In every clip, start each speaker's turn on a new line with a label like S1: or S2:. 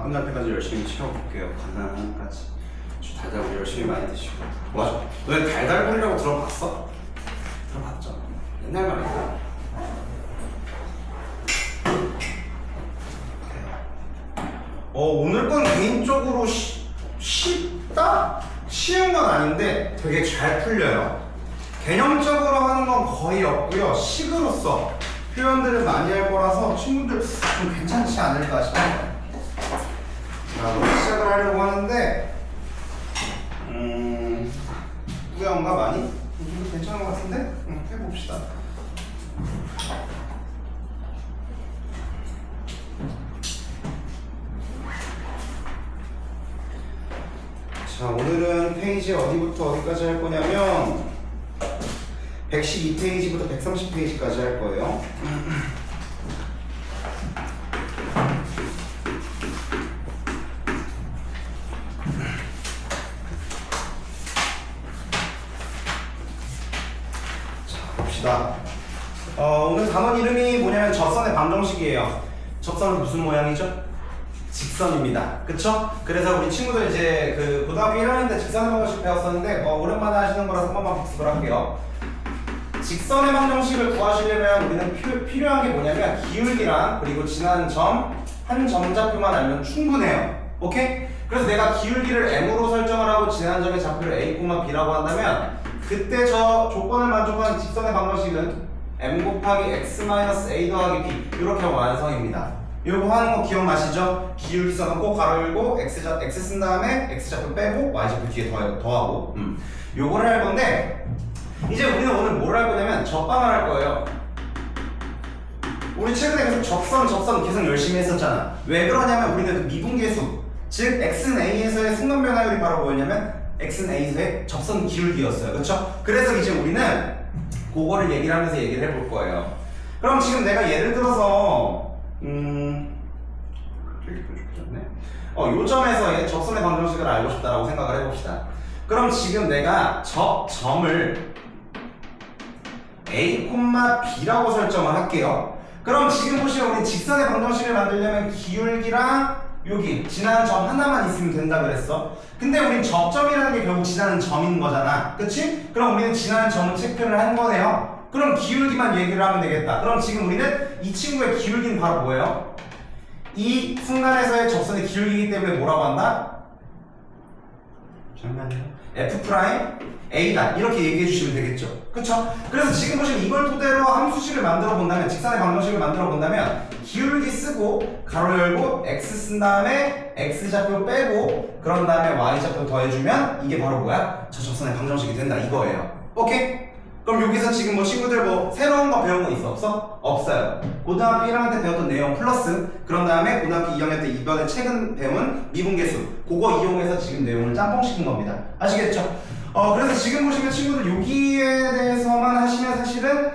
S1: 방학 끝날 때까지 열심히 채워볼게요. 가능한 한까지. 달달구리 열심히 많이 드시고. 맞아. 너네 달달구리라고 들어봤어? 들어봤죠? 옛날 말이야. 오늘 건 개인적으로 쉽다? 쉬운 건 아닌데 되게 잘 풀려요. 개념적으로 하는 건 거의 없고요. 식으로서 표현들을 많이 할 거라서 친구들 좀 괜찮지 않을까 싶어요. 자, 그럼 시작을 하려고 하는데 꾸역인가 많이? 괜찮은 것 같은데? 해봅시다. 자, 오늘은 페이지 어디부터 어디까지 할 거냐면 112페이지부터 130페이지까지 할 거예요. 자, 봅시다. 오늘 단원 이름이 뭐냐면 접선의 방정식이에요. 접선은 무슨 모양이죠? 직선입니다. 그쵸? 그래서 우리 친구들 이제 그 고등학교 1학년 때 직선의 방정식 배웠었는데 오랜만에 하시는 거라서 한 번만 복습을 할게요. 직선의 방정식을 구하시려면 우리는 필요한 게 뭐냐면 기울기랑 그리고 지나는 점, 한 점좌표만 알면 충분해요. 오케이? 그래서 내가 기울기를 m으로 설정을 하고 지나는 점의 좌표를 a, b라고 한다면 그때 저 조건을 만족하는 직선의 방정식은 m 곱하기 x-a 더하기 b 이렇게 완성입니다. 요거 하는 거 기억나시죠? 기울기선은 꼭 가로 열고 x 쓴 다음에 x좌표 빼고 y좌표 뒤에 더하고 요거를 할 건데 이제 우리는 오늘 뭘 할 거냐면 접방을 할 거예요. 우리 최근에 계속 접선 계속 열심히 했었잖아. 왜 그러냐면 우리는 그 미분계수 즉 x는 a에서의 순간 변화율이 바로 뭐였냐면 x는 a에서의 접선 기울기였어요. 그쵸? 그래서 이제 우리는 그거를 얘기를 하면서 얘기를 해볼 거예요. 그럼 지금 내가 예를 들어서 요 점에서의 접선의 방정식을 알고 싶다라고 생각을 해봅시다. 그럼 지금 내가 점을 a, b라고 설정을 할게요. 그럼 지금 보시면 우리 직선의 방정식을 만들려면 기울기랑 여기 지나는 점 하나만 있으면 된다 그랬어. 근데 우린 접점이라는 게 결국 지나는 점인 거잖아. 그치? 그럼 우리는 지나는 점은 체크를 한 거네요. 그럼 기울기만 얘기를 하면 되겠다. 그럼 지금 우리는 이 친구의 기울기는 바로 뭐예요? 이 순간에서의 접선의 기울기이기 때문에 뭐라고 한다? 잠깐만요. F'A다 이렇게 얘기해 주시면 되겠죠. 그쵸? 그래서 지금 보시면 이걸 토대로 함수식을 만들어 본다면 직선의 방정식을 만들어 본다면 기울기 쓰고 가로 열고 x 쓴 다음에 x좌표 빼고 그런 다음에 y좌표 더해주면 이게 바로 뭐야? 저 접선의 방정식이 된다 이거예요. 오케이? 그럼 여기서 지금 뭐 친구들 뭐 새로운 거 배운 거 있어? 없어? 없어요. 고등학교 1학년 때 배웠던 내용 플러스 그런 다음에 고등학교 2학년 때 이번에 최근 배운 미분계수 그거 이용해서 지금 내용을 짬뽕시킨 겁니다. 아시겠죠? 그래서 지금 보시면 친구들 여기에 대해서만 하시면 사실은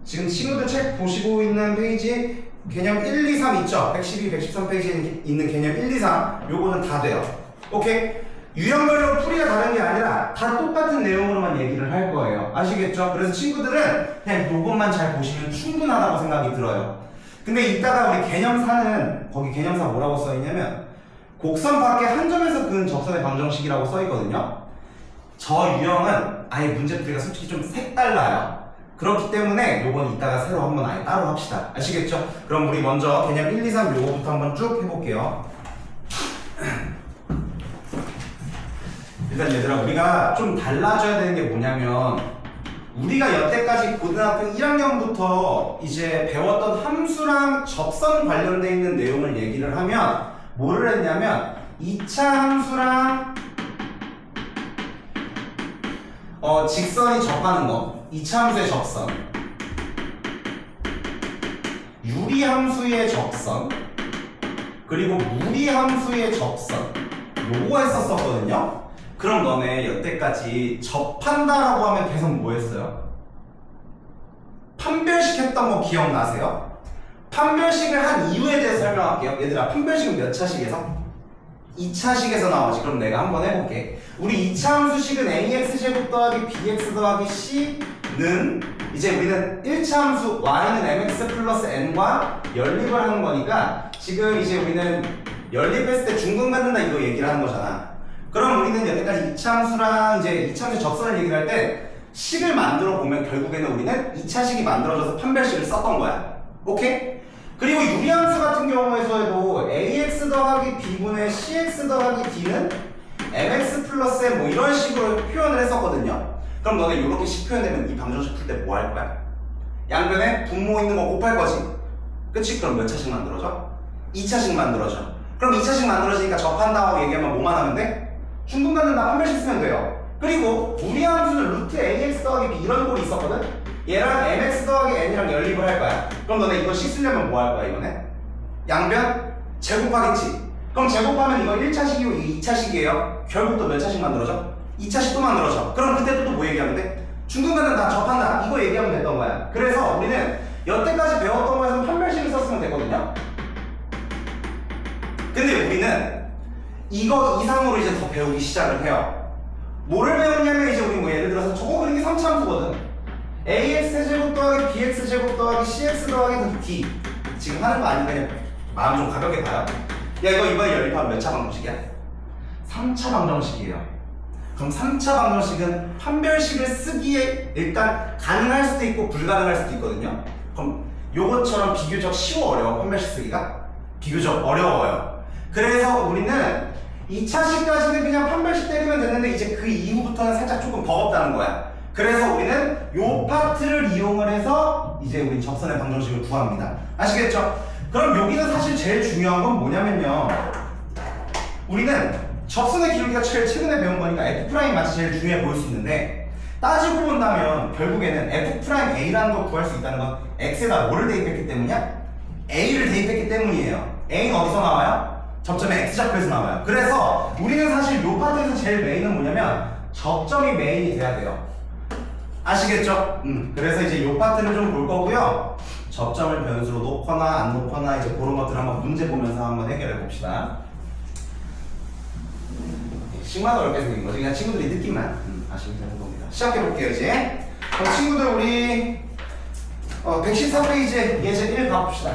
S1: 지금 친구들 책 보시고 있는 페이지 개념 1, 2, 3 있죠? 112, 113페이지에 있는 개념 1, 2, 3 요거는 다 돼요. 오케이? 유형별로 풀이가 다른 게 아니라 다 똑같은 내용으로만 얘기를 할 거예요. 아시겠죠? 그래서 친구들은 그냥 요것만 잘 보시면 충분하다고 생각이 들어요. 근데 이따가 우리 개념4는 거기 개념4 뭐라고 써있냐면 곡선 밖에 한 점에서 그은 접선의 방정식이라고 써있거든요. 저 유형은 아예 문제풀이가 솔직히 좀 색달라요. 그렇기 때문에 요건 이따가 새로 한번 아예 따로 합시다. 아시겠죠? 그럼 우리 먼저 개념 1, 2, 3 요거부터 한번 쭉 해볼게요. 일단 얘들아 우리가 좀 달라져야 되는 게 뭐냐면 우리가 여태까지 고등학교 1학년부터 이제 배웠던 함수랑 접선 관련돼 있는 내용을 얘기를 하면 뭐를 했냐면 2차 함수랑 직선이 접하는 거 2차 함수의 접선 유리함수의 접선 그리고 무리함수의 접선 요거 했었거든요. 그럼 너네 여태까지 접한다라고 하면 계속 뭐 했어요? 판별식 했던 거 기억나세요? 판별식을 한 이유에 대해서 설명할게요. 얘들아 판별식은 몇 차식에서? 2차식에서 나오지. 그럼 내가 한번 해볼게. 우리 2차 함수식은 ax제곱 더하기 bx 더하기 c는 이제 우리는 1차 함수 y는 mx 플러스 n과 연립을 하는 거니까 지금 이제 우리는 연립했을 때 중근 갖는다 이거 얘기를 하는 거잖아. 그럼 우리는 여태까지 이차함수랑 이제 이차함수 접선을 얘기를 할 때 식을 만들어 보면 결국에는 우리는 2차식이 만들어져서 판별식을 썼던 거야. 오케이? 그리고 유리함수 같은 경우에서도 ax 더하기 b분의 cx 더하기 d는 mx 플러스 m 뭐 이런 식으로 표현을 했었거든요. 그럼 너네 이렇게 식 표현되면 이 방정식 풀 때 뭐 할 거야? 양변에 분모 있는 거 곱할 거지. 그치? 그럼 몇 차식 만들어져? 2차식 만들어져. 그럼 2차식 만들어지니까 접한다고 얘기하면 뭐만 하면 돼? 중근 갖는다 판별식 쓰면 돼요. 그리고 무리함수는 루트 ax 더하기 b 이런 꼴이 있었거든? 얘랑 mx 더하기 n이랑 연립을 할 거야. 그럼 너네 이거 식 쓰려면 뭐 할 거야 이번에? 양변 제곱하겠지. 그럼 제곱하면 이거 1차식이고 이거 2차식이에요. 결국 또 몇 차식 만들어져? 2차식 또 만들어져. 그럼 그때 또 뭐 얘기하면 돼? 중근 갖는다 접한다 이거 얘기하면 됐던 거야. 그래서 우리는 여태까지 배웠던 거에서 판별식을 썼으면 됐거든요. 근데 우리는 이거 이상으로 이제 더 배우기 시작을 해요. 뭐를 배우냐면 이제 우리 뭐 예를 들어서 저거 그린 게 3차함수거든. ax제곱 더하기 bx제곱 더하기 cx 더하기 d 지금 하는 거 아니면 그냥 마음 좀 가볍게 봐요. 야 이거 이번에 연립하면 몇 차 방정식이야? 3차 방정식이에요. 그럼 3차 방정식은 판별식을 쓰기에 일단 가능할 수도 있고 불가능할 수도 있거든요. 그럼 요것처럼 비교적 쉬워 어려워 판별식 쓰기가? 비교적 어려워요. 그래서 우리는 2차식까지는 그냥 판별식 때리면 됐는데 이제 그 이후부터는 살짝 조금 버겁다는 거야. 그래서 우리는 요 파트를 이용을 해서 이제 우리 접선의 방정식을 구합니다. 아시겠죠? 그럼 여기는 사실 제일 중요한 건 뭐냐면요. 우리는 접선의 기울기가 제일 최근에 배운 거니까 F'마치 제일 중요해 보일 수 있는데 따지고 본다면 결국에는 F'A라는 걸 구할 수 있다는 건 X에다 뭐를 대입했기 때문이야? A를 대입했기 때문이에요. A는 어디서 나와요? 접점의 X좌표에서 나와요. 그래서 우리는 사실 요 파트에서 제일 메인은 뭐냐면 접점이 메인이 돼야 돼요. 아시겠죠? 그래서 이제 요 파트를 좀 볼 거고요. 접점을 변수로 놓거나 안 놓거나 이제 그런 것들 한번 문제 보면서 한번 해결해 봅시다. 식마다 어렵게 생긴 거지. 그냥 친구들이 느낌만 아시면 되는 겁니다. 시작해 볼게요 이제. 친구들 우리 114페이지 예제 1 가봅시다.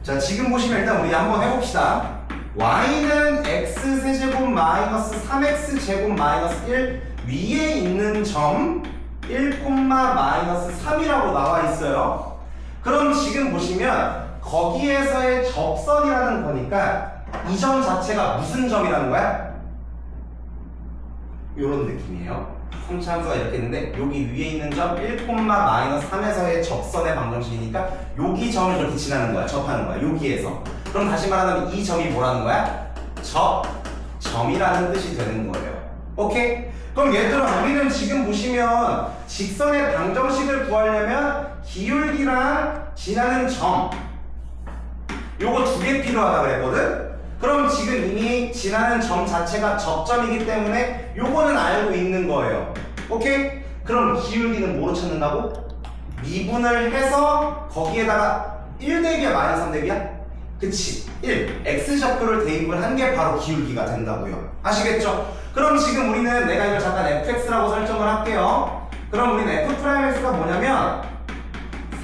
S1: 자 지금 보시면 일단 우리 한번 해봅시다. y는 x세제곱 마이너스 3x제곱 마이너스 1 위에 있는 점 1, 마이너스 3이라고 나와 있어요. 그럼 지금 보시면 거기에서의 접선이라는 거니까 이 점 자체가 무슨 점이라는 거야? 요런 느낌이에요. 3차 함수가 이렇게 있는데 여기 위에 있는 점 1, 마이너스 3에서의 접선의 방정식이니까 여기 점을 이렇게 지나는 거야. 접하는 거야. 여기에서. 그럼 다시 말하면 이 점이 뭐라는 거야? 접점이라는 뜻이 되는 거예요. 오케이? 그럼 얘들아 우리는 지금 보시면 직선의 방정식을 구하려면 기울기랑 지나는 점 요거 두 개 필요하다 그랬거든? 그럼 지금 이미 지나는 점 자체가 접점이기 때문에 요거는 알고 있는 거예요. 오케이? 그럼 기울기는 뭐로 찾는다고? 미분을 해서 거기에다가 1대비야 마이너스 3대비야? 그치 1 x좌표를 대입을 한 게 바로 기울기가 된다고요. 아시겠죠? 그럼 지금 우리는 내가 이걸 잠깐 fx라고 설정을 할게요. 그럼 우리는 f'x가 뭐냐면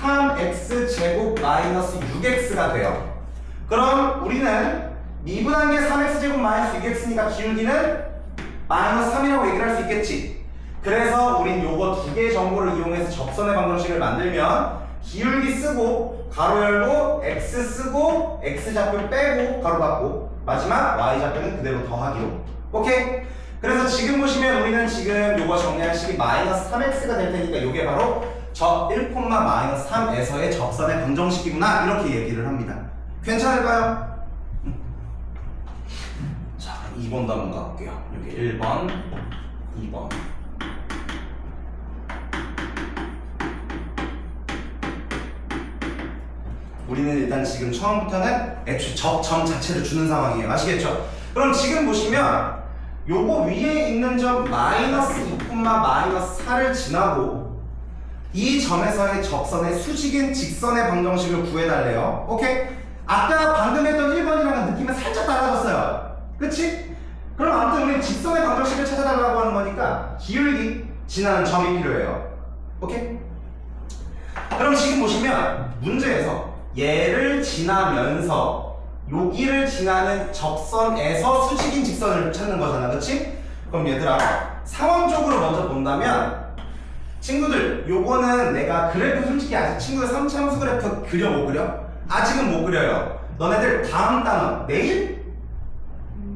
S1: 3x 제곱 마이너스 6x가 돼요. 그럼 우리는 미분한 게 3x 제곱 마이너스 6x니까 기울기는 마이너스 3이라고 얘기를 할 수 있겠지. 그래서 우린 요거 두 개의 정보를 이용해서 접선의 방정식을 만들면 기울기 쓰고 가로 열고 x 쓰고 x좌표 빼고 가로 닫고 마지막 y좌표는 그대로 더하기로. 오케이? 그래서 지금 보시면 우리는 지금 요거 정리할 식이 마이너스 3x가 될 테니까 요게 바로 저 1, 마이너스 3에서의 접선의 방정식이구나 이렇게 얘기를 합니다. 괜찮을까요? 자 2번도 한번 가볼게요. 여기 1번 2번 우리는 일단 지금 처음부터는 애초에 접점 자체를 주는 상황이에요. 아시겠죠? 그럼 지금 보시면 요거 위에 있는 점 마이너스 2, 마이너스 4를 지나고 이 점에서의 접선의 수직인 직선의 방정식을 구해달래요. 오케이? 아까 방금 했던 1번이랑은 느낌이 살짝 달라졌어요. 그치? 그럼 아무튼 우리는 직선의 방정식을 찾아달라고 하는 거니까 기울기 지나는 점이 필요해요. 오케이? 그럼 지금 보시면 문제에서 얘를 지나면서 여기를 지나는 접선에서 수직인 직선을 찾는 거잖아, 그치? 그럼 얘들아, 상황적으로 먼저 본다면 친구들, 요거는 내가 그래프 솔직히 아직 친구들 3차 함수 그래프 그려 못 그려? 아직은 못 그려요. 너네들 다음 단원 내일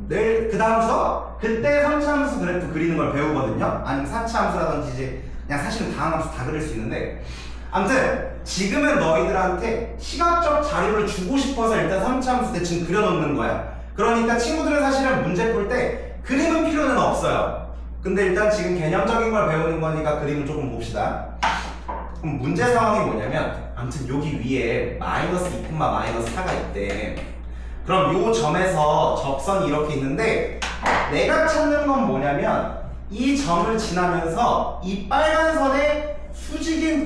S1: 그 다음 수업 그때 3차 함수 그래프 그리는 걸 배우거든요. 아니면 4차 함수라든지 이제 그냥 사실은 다음 함수 다 그릴 수 있는데, 아무튼 지금은 너희들한테 시각적 자료를 주고 싶어서 일단 3차 함수 대충 그려놓는 거야. 그러니까 친구들은 사실은 문제 풀 때 그림은 필요는 없어요. 근데 일단 지금 개념적인 걸 배우는 거니까 그림을 조금 봅시다. 그럼 문제 상황이 뭐냐면, 아무튼 여기 위에 마이너스 2, 마이너스 4가 있대. 그럼 요 점에서 접선이 이렇게 있는데, 내가 찾는 건 뭐냐면 이 점을 지나면서 이 빨간 선의 수직인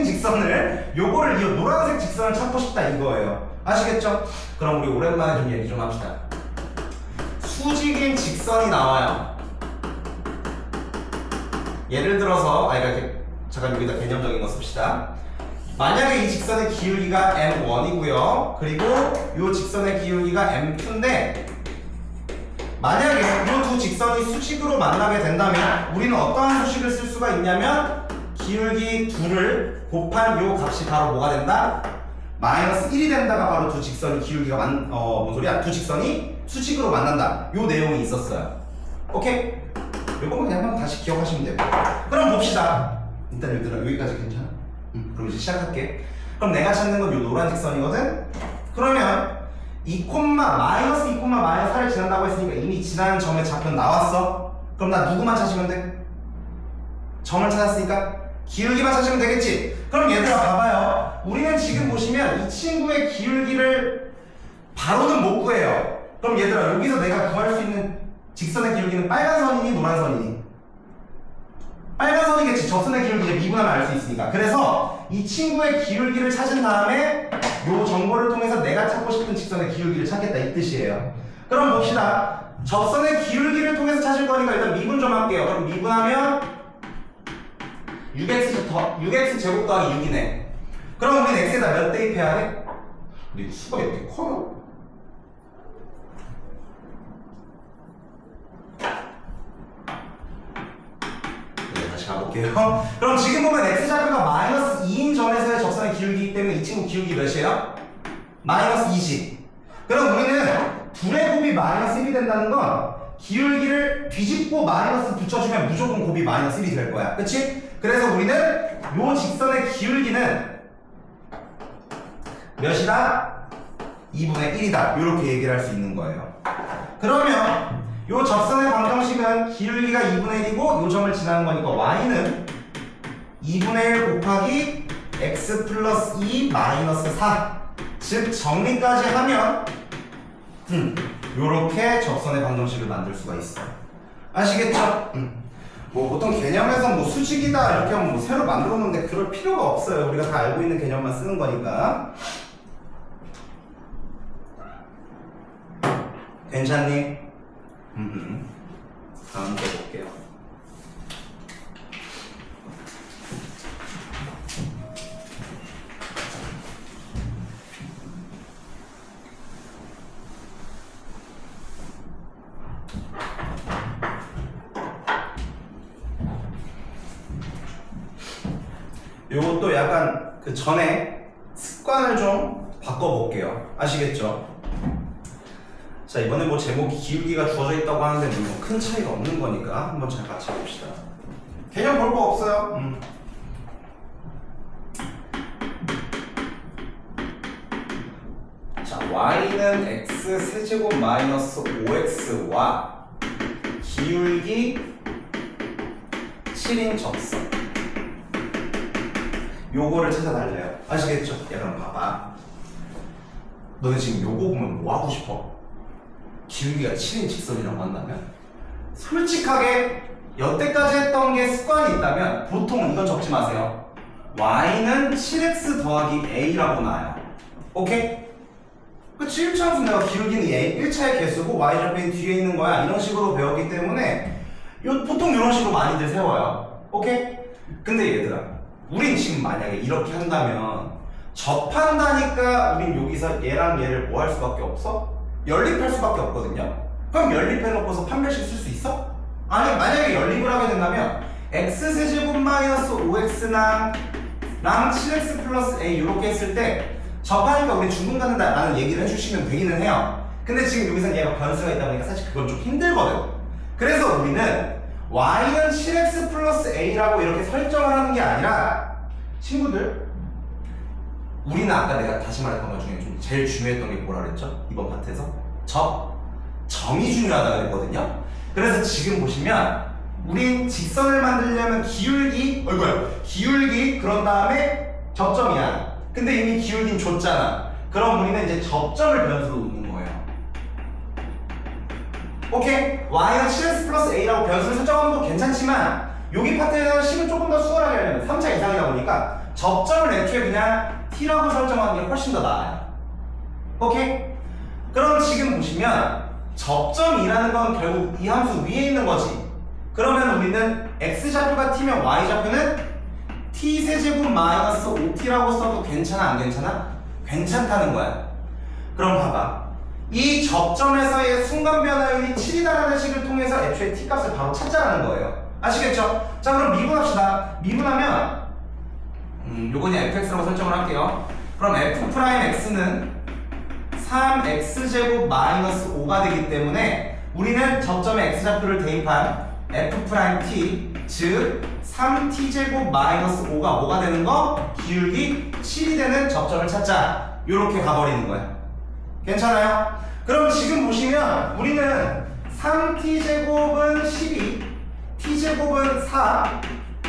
S1: 직선을, 요거를 이 노란색 직선을 찾고 싶다 이거예요. 아시겠죠? 그럼 우리 오랜만에 좀 얘기 좀 합시다. 수직인 직선이 나와요. 예를 들어서 잠깐 여기다 개념적인 거 씁시다. 만약에 이 직선의 기울기가 m1이고요. 그리고 이 직선의 기울기가 m2인데, 만약에 이 두 직선이 수직으로 만나게 된다면 우리는 어떠한 수식을 쓸 수가 있냐면, 기울기 2를 곱한 이 값이 바로 뭐가 된다? 마이너스 1이 된다가 바로 두 직선이 기울기가 뭔 소리야? 두 직선이 수직으로 만난다. 요 내용이 있었어요. 오케이? 요거만 그냥 한번 다시 기억하시면 돼요. 그럼 봅시다. 일단 얘들아, 여기까지 괜찮아? 그럼 이제 시작할게. 그럼 내가 찾는 건 요 노란 직선이거든? 그러면 2, 마이너스 2, 마이너스 4를 지난다고 했으니까 이미 지나는 점의 좌표는 나왔어. 그럼 나 누구만 찾으면 돼? 점을 찾았으니까 기울기만 찾으면 되겠지? 그럼 얘들아 봐봐요. 우리는 지금 보시면 이 친구의 기울기를 바로는 못 구해요. 그럼 얘들아, 여기서 내가 구할 수 있는 직선의 기울기는 빨간 선이니 노란 선이니? 빨간 선이겠지. 접선의 기울기를 미분하면 알 수 있으니까. 그래서 이 친구의 기울기를 찾은 다음에 요 정보를 통해서 내가 찾고 싶은 직선의 기울기를 찾겠다 이 뜻이에요. 그럼 봅시다. 접선의 기울기를 통해서 찾을 거니까 일단 미분 좀 할게요. 그럼 미분하면 6x 제곱 더하기 6이네. 그럼 우리는 x에다 몇 대입해야 돼? 근데 수가 이렇게 커요. 가볼게요. 그럼 지금 보면 x좌표가 마이너스 2인 점에서의 접선의 기울기이기 때문에 이 친구 기울기 몇이에요? 마이너스 20. 그럼 우리는 둘의 곱이 마이너스 1이 된다는 건 기울기를 뒤집고 마이너스 붙여주면 무조건 곱이 마이너스 1이 될 거야. 그치? 그래서 우리는 요 직선의 기울기는 몇이다? 2분의 1이다. 이렇게 얘기를 할 수 있는 거예요. 그러면 요 접선의 방정식은 기울기가 2분의 1이고 요 점을 지나는 거니까 y는 2분의 1 곱하기 x 플러스 2 마이너스 4. 즉 정리까지 하면 요렇게 접선의 방정식을 만들 수가 있어요. 아시겠죠? 뭐 보통 개념에서 뭐 수직이다 이렇게 하면 뭐 새로 만들어 놓는데 그럴 필요가 없어요. 우리가 다 알고 있는 개념만 쓰는 거니까. 괜찮니? 다음 거 볼게요. 요것도 약간 그 전에 습관을 좀 바꿔볼게요. 아시겠죠? 자, 이번에 뭐 제목이 기울기가 주어져 있다고 하는데 뭐 큰 차이가 없는 거니까 한번 잘 같이 봅시다. 개념 볼 거 없어요. 자, y는 x 세제곱 마이너스 5x와 기울기 7인 접선, 요거를 찾아달래요. 아시겠죠? 야, 그럼 봐봐. 너네 지금 요거 보면 뭐 하고 싶어? 기울기가 7인 직선이라고 한다면 솔직하게 여태까지 했던 게 습관이 있다면 보통 이건 적지 마세요. y는 7x 더하기 a라고 나와요. 오케이? 그치? 1차 함수 내가 기울기는 a, 1차의 개수고 y좌표는 뒤에 있는 거야. 이런 식으로 배웠기 때문에 보통 이런 식으로 많이들 세워요. 오케이? 근데 얘들아, 우린 지금 만약에 이렇게 한다면 접한다니까 우린 여기서 얘랑 얘를 뭐 할 수밖에 없어? 연립할 수밖에 없거든요. 그럼 연립해놓고서 판별식 쓸 수 있어? 아니, 만약에 연립을 하게 된다면 x세제곱 마이너스 5x랑 7x 플러스 a 이렇게 했을 때 접하니까 우리 중분 갖는다라는 얘기를 해주시면 되기는 해요. 근데 지금 여기서는 얘가 변수가 있다 보니까 사실 그건 좀 힘들거든. 그래서 우리는 y는 7x 플러스 a라고 이렇게 설정을 하는 게 아니라 친구들, 우리는 아까 내가 다시 말했던 것 중에 좀 제일 중요했던 게 뭐라 그랬죠? 이번 파트에서 점이 중요하다고 그랬거든요. 그래서 지금 보시면 우린 직선을 만들려면 기울기 그런 다음에 접점이야. 근데 이미 기울기는 줬잖아. 그럼 우리는 이제 접점을 변수로 놓는 거예요. 오케이? y는 7x 플러스 a라고 변수를 설정하는 것도 괜찮지만 여기 파트에서는 식을 조금 더 수월하게 하려면 3차 이상이다 보니까 접점을 애초에 그냥 t라고 설정하는 게 훨씬 더 나아요. 오케이? 그럼 지금 보시면 접점이라는 건 결국 이 함수 위에 있는 거지. 그러면 우리는 x좌표가 t면 y좌표는 t세제곱 마이너스 5t라고 써도 괜찮아 안 괜찮아? 괜찮다는 거야. 그럼 봐봐. 이 접점에서의 순간 변화율이 7이다라는 식을 통해서 애초에 t값을 바로 찾자라는 거예요. 아시겠죠? 자, 그럼 미분합시다. 미분하면 요건 fx라고 설정을 할게요. 그럼 f'x는 3x제곱 마이너스 5가 되기 때문에 우리는 접점에 x좌표를 대입한 f't 즉 3t제곱 마이너스 5가 뭐가 되는 거? 기울기 7이 되는 접점을 찾자. 요렇게 가버리는 거야. 괜찮아요? 그럼 지금 보시면 우리는 3t제곱은 12, t제곱은 4,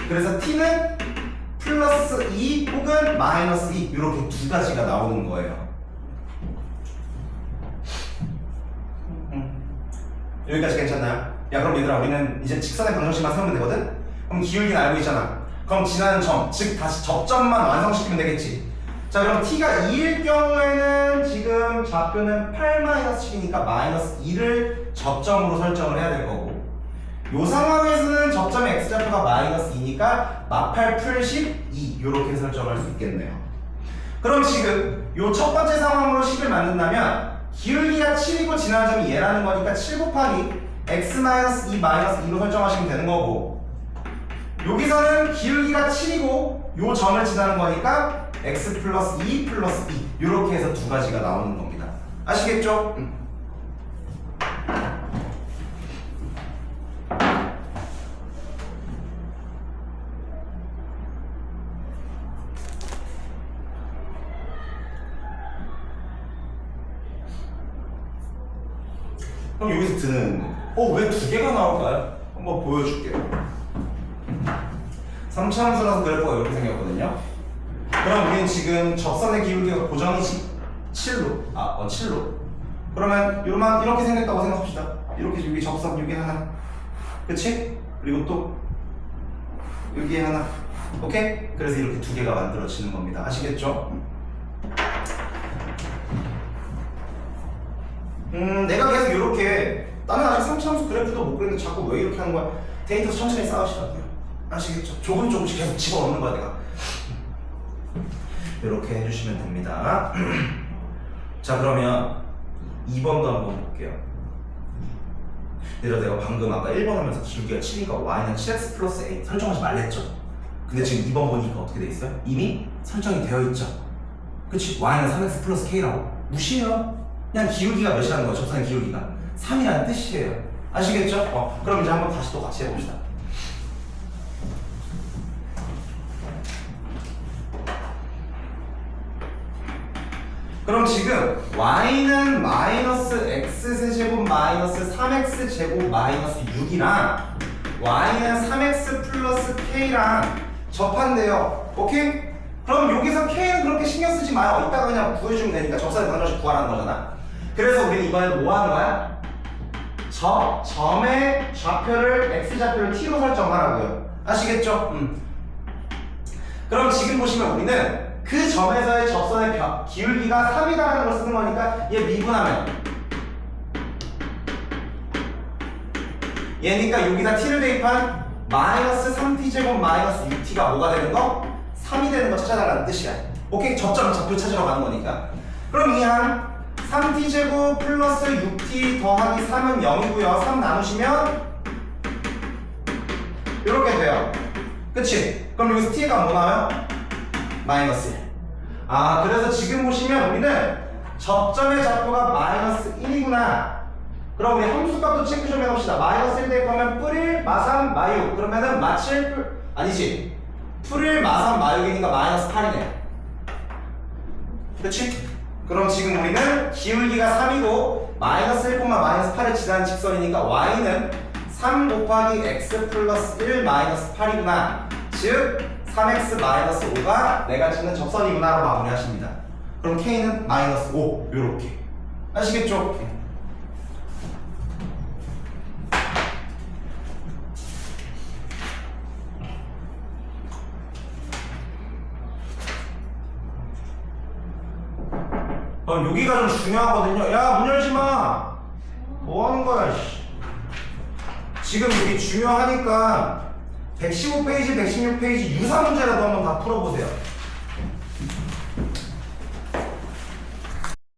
S1: 그래서 t는 플러스 2 혹은 마이너스 2 이렇게 두 가지가 나오는 거예요. 여기까지 괜찮나요? 야, 그럼 얘들아, 우리는 이제 직선의 방정식만 세우면 되거든? 그럼 기울기는 알고 있잖아. 그럼 지나는 점, 즉 다시 접점만 완성시키면 되겠지. 자, 그럼 t가 2일 경우에는 지금 좌표는 8-7이니까 마이너스 2를 접점으로 설정을 해야 될 거고, 요 상황에서는 접점의 x좌표가 마이너스 2니까 마팔 풀 12 요렇게 설정할 수 있겠네요. 그럼 지금 요 첫 번째 상황으로 식을 만든다면 기울기가 7이고 지나는 점이 얘라는 거니까 7 곱하기 x-2 마이너스 2로 설정하시면 되는 거고, 여기서는 기울기가 7이고 요 점을 지나는 거니까 x 플러스 2 플러스 2 요렇게 해서 두 가지가 나오는 겁니다. 아시겠죠? 그럼 여기서 드는 왜 두 개가 나올까요? 한번 보여줄게요. 3차함수라서 그래프가 이렇게 생겼거든요. 그럼 우리는 지금 접선의 기울기가 고정이지? 7로 7로 그러면 이렇게 생겼다고 생각합시다. 이렇게 여기 접선 여기 하나, 그치? 그리고 또 여기 하나. 오케이? 그래서 이렇게 두 개가 만들어지는 겁니다. 아시겠죠? 내가 계속 이렇게 나는 아직 3차함수 그래프도 못 그렸는데 자꾸 왜 이렇게 하는 거야? 데이터 천천히 쌓으시라고요. 아시겠죠? 조금씩 계속 집어넣는 거야 내가. 이렇게 해주시면 됩니다. 자, 그러면 2번도 한번 볼게요. 내가 방금 아까 1번 하면서 기울기가 7이니까 y는 7x 플러스 a 설정하지 말랬죠? 근데 지금 2번 보니까 어떻게 돼 있어요? 이미 설정이 되어 있죠? 그치? y는 3x 플러스 k라고 무시해요. 그냥 기울기가 몇이라는 거죠? 접선의 기울기가 3이라는 뜻이에요. 아시겠죠? 그럼 이제 한번 다시 또 같이 해봅시다. 그럼 지금 y는 마이너스 x세제곱 마이너스 3x제곱 마이너스 6이랑 y는 3x 플러스 k랑 접한대요. 오케이? 그럼 여기서 k는 그렇게 신경 쓰지 마요. 이따가 그냥 구해주면 되니까 접선의 방정식 구하라는 거잖아. 그래서 우리는 이번에 뭐 하는 거야? 점의 좌표를 x좌표를 t로 설정하라고요. 아시겠죠? 그럼 지금 보시면 우리는 그 점에서의 접선의 기울기가 3이다라는 걸 쓰는 거니까 얘 미분하면 얘니까 여기다 t를 대입한 마이너스 3t제곱 마이너스 6t가 뭐가 되는 거? 3이 되는 거 찾아달라는 뜻이야. 오케이? 접점 좌표 찾으러 가는 거니까. 그럼 이 한 3t제곱 플러스 6t 더하기 3은 0이고요. 3 나누시면 이렇게 돼요. 그치? 그럼 여기서 t가 뭐 나와요? 마이너스 1. 아, 그래서 지금 보시면 우리는 접점의 좌표가 마이너스 1이구나. 그럼 우리 함수값도 체크 좀 해봅시다. 마이너스 1 대입하면 뿔1 마삼 마육. 그러면은 마칠 뿔 아니지. 뿔1 마삼 마육이니까 마이너스 8이네. 그치? 그럼 지금 우리는 기울기가 3이고 마이너스 1, 마이너스 8을 지나는 직선이니까 y는 3 곱하기 x 플러스 1 마이너스 8이구나. 즉 3x 마이너스 5가 내가 찍는 접선이구나 라고 마무리하십니다. 그럼 k는 마이너스 5 요렇게. 아시겠죠? 여기가 좀 중요하거든요. 야, 문 열지 마. 뭐 하는 거야, 씨. 지금 여기 중요하니까 115페이지, 116페이지 유사 문제라도 한번 다 풀어보세요.